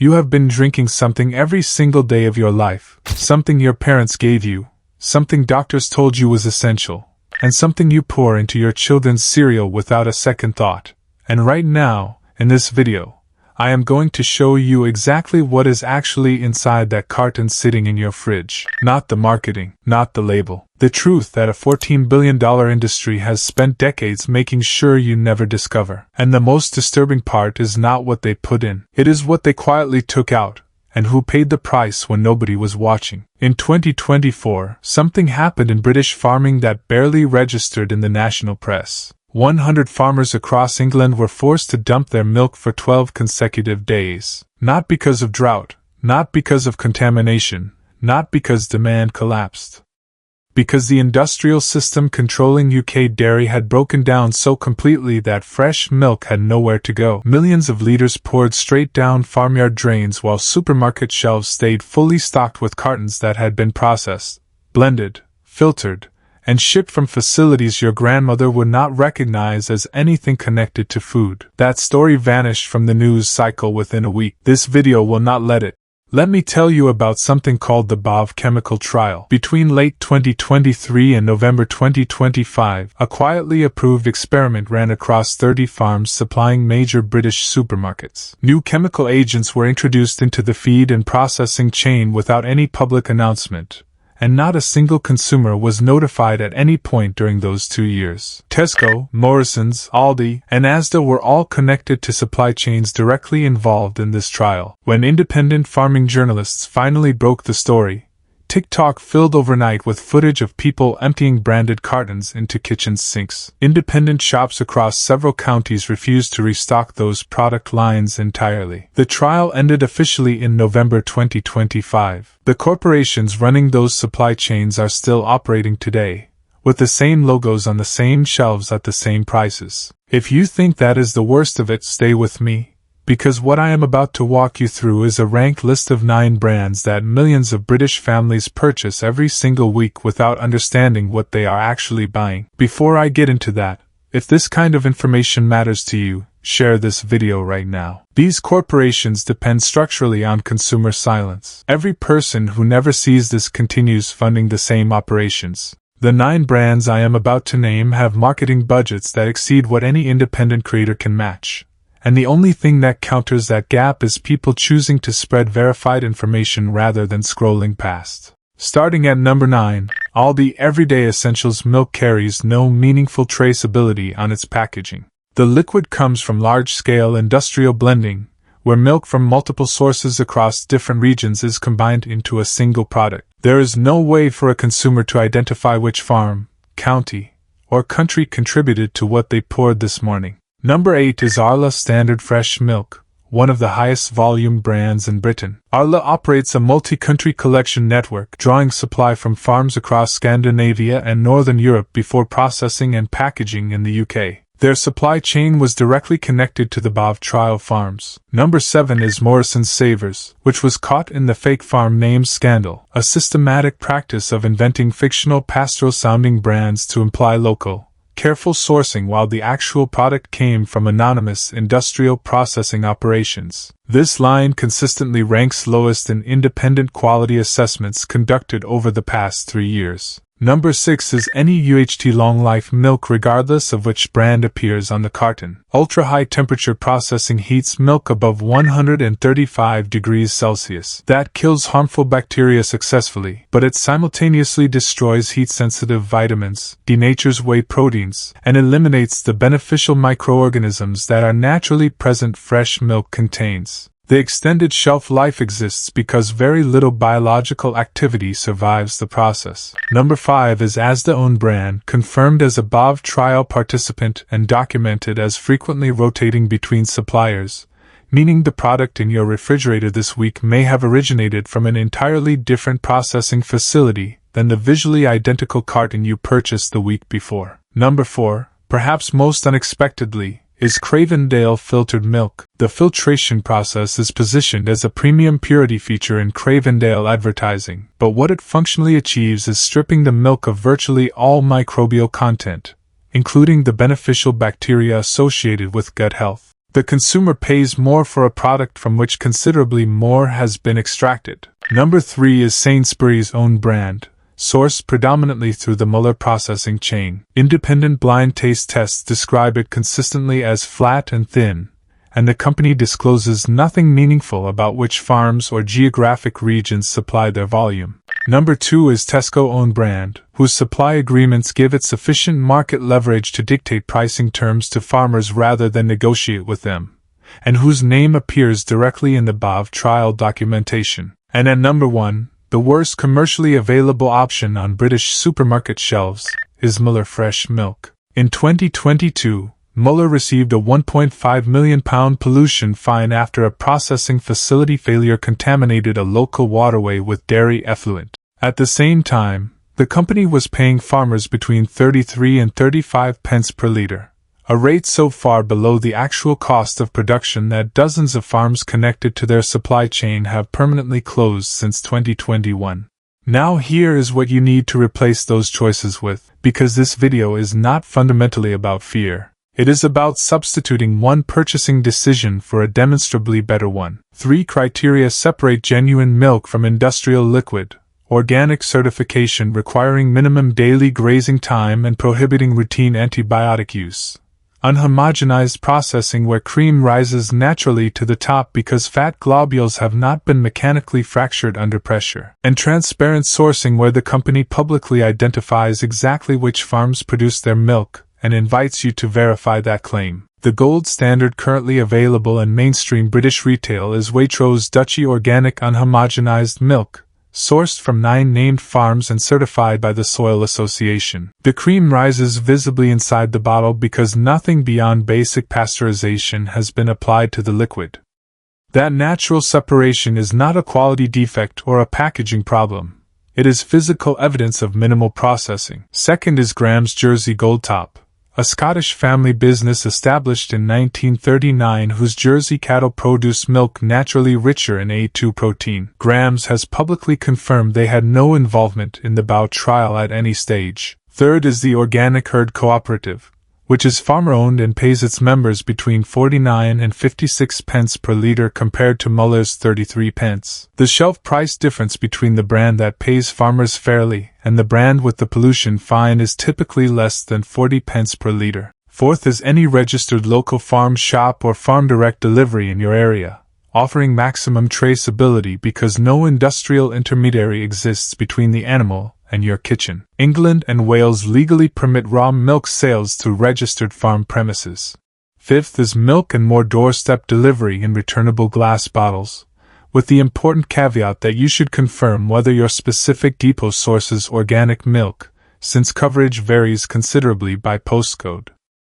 You have been drinking something every single day of your life, something your parents gave you, something doctors told you was essential, and something you pour into your children's cereal without a second thought. And right now, in this video, I am going to show you exactly what is actually inside that carton sitting in your fridge. Not the marketing, not the label. The truth that a $14 billion industry has spent decades making sure you never discover. And the most disturbing part is not what they put in. It is what they quietly took out, and who paid the price when nobody was watching. In 2024, something happened in British farming that barely registered in the national press. 100 farmers across England were forced to dump their milk for 12 consecutive days. Not because of drought, not because of contamination, not because demand collapsed. Because the industrial system controlling UK dairy had broken down so completely that fresh milk had nowhere to go. Millions of litres poured straight down farmyard drains while supermarket shelves stayed fully stocked with cartons that had been processed, blended, filtered, and shipped from facilities your grandmother would not recognize as anything connected to food. That story vanished from the news cycle within a week. This video will not let it. Let me tell you about something called the BAV chemical trial. Between late 2023 and November 2025, a quietly approved experiment ran across 30 farms supplying major British supermarkets. New chemical agents were introduced into the feed and processing chain without any public announcement, and not a single consumer was notified at any point during those 2 years. Tesco, Morrisons, Aldi, and Asda were all connected to supply chains directly involved in this trial. When independent farming journalists finally broke the story, TikTok filled overnight with footage of people emptying branded cartons into kitchen sinks. Independent shops across several counties refused to restock those product lines entirely. The trial ended officially in November 2025. The corporations running those supply chains are still operating today, with the same logos on the same shelves at the same prices. If you think that is the worst of it, stay with me, because what I am about to walk you through is a ranked list of 9 brands that millions of British families purchase every single week without understanding what they are actually buying. Before I get into that, if this kind of information matters to you, share this video right now. These corporations depend structurally on consumer silence. Every person who never sees this continues funding the same operations. The 9 brands I am about to name have marketing budgets that exceed what any independent creator can match. And the only thing that counters that gap is people choosing to spread verified information rather than scrolling past. Starting at number 9, Aldi Everyday Essentials milk carries no meaningful traceability on its packaging. The liquid comes from large-scale industrial blending, where milk from multiple sources across different regions is combined into a single product. There is no way for a consumer to identify which farm, county, or country contributed to what they poured this morning. Number 8 is Arla Standard Fresh Milk, one of the highest volume brands in Britain. Arla operates a multi-country collection network, drawing supply from farms across Scandinavia and Northern Europe before processing and packaging in the UK. Their supply chain was directly connected to the BAV trial farms. Number 7 is Morrisons Savers, which was caught in the fake farm names scandal, a systematic practice of inventing fictional pastoral-sounding brands to imply local, careful sourcing while the actual product came from anonymous industrial processing operations. This line consistently ranks lowest in independent quality assessments conducted over the past 3 years. Number 6 is any UHT long-life milk regardless of which brand appears on the carton. Ultra-high temperature processing heats milk above 135 degrees Celsius. That kills harmful bacteria successfully, but it simultaneously destroys heat-sensitive vitamins, denatures whey proteins, and eliminates the beneficial microorganisms that are naturally present fresh milk contains. The extended shelf life exists because very little biological activity survives the process. Number 5 is Asda own brand, confirmed as a BAV trial participant and documented as frequently rotating between suppliers, meaning the product in your refrigerator this week may have originated from an entirely different processing facility than the visually identical carton you purchased the week before. Number 4, perhaps most unexpectedly, is Cravendale filtered milk. The filtration process is positioned as a premium purity feature in Cravendale advertising, but what it functionally achieves is stripping the milk of virtually all microbial content, including the beneficial bacteria associated with gut health. The consumer pays more for a product from which considerably more has been extracted. Number 3 is Sainsbury's own brand, sourced predominantly through the Muller processing chain. Independent blind taste tests describe it consistently as flat and thin, and the company discloses nothing meaningful about which farms or geographic regions supply their volume. Number 2 is Tesco own brand, whose supply agreements give it sufficient market leverage to dictate pricing terms to farmers rather than negotiate with them, and whose name appears directly in the BAV trial documentation. And at number 1, the worst commercially available option on British supermarket shelves is Muller Fresh Milk. In 2022, Muller received a £1.5 million pollution fine after a processing facility failure contaminated a local waterway with dairy effluent. At the same time, the company was paying farmers between 33 and 35 pence per litre, a rate so far below the actual cost of production that dozens of farms connected to their supply chain have permanently closed since 2021. Now here is what you need to replace those choices with, because this video is not fundamentally about fear. It is about substituting one purchasing decision for a demonstrably better one. 3 criteria separate genuine milk from industrial liquid: organic certification requiring minimum daily grazing time and prohibiting routine antibiotic use; unhomogenized processing where cream rises naturally to the top because fat globules have not been mechanically fractured under pressure; and transparent sourcing where the company publicly identifies exactly which farms produce their milk and invites you to verify that claim. The gold standard currently available in mainstream British retail is Waitrose Dutchy Organic Unhomogenized Milk, sourced from 9 named farms and certified by the Soil Association. The cream rises visibly inside the bottle because nothing beyond basic pasteurization has been applied to the liquid. That natural separation is not a quality defect or a packaging problem. It is physical evidence of minimal processing. Second is Graham's Jersey Gold Top, a Scottish family business established in 1939 whose Jersey cattle produce milk naturally richer in A2 protein. Graham's has publicly confirmed they had no involvement in the BAV trial at any stage. Third is the Organic Herd Cooperative, which is farmer-owned and pays its members between 49 and 56 pence per litre compared to Muller's 33 pence. The shelf price difference between the brand that pays farmers fairly and the brand with the pollution fine is typically less than 40 pence per litre. Fourth is any registered local farm shop or farm direct delivery in your area, offering maximum traceability because no industrial intermediary exists between the animal and your kitchen. England and Wales legally permit raw milk sales through registered farm premises. Fifth is milk and more doorstep delivery in returnable glass bottles, with the important caveat that you should confirm whether your specific depot sources organic milk, since coverage varies considerably by postcode.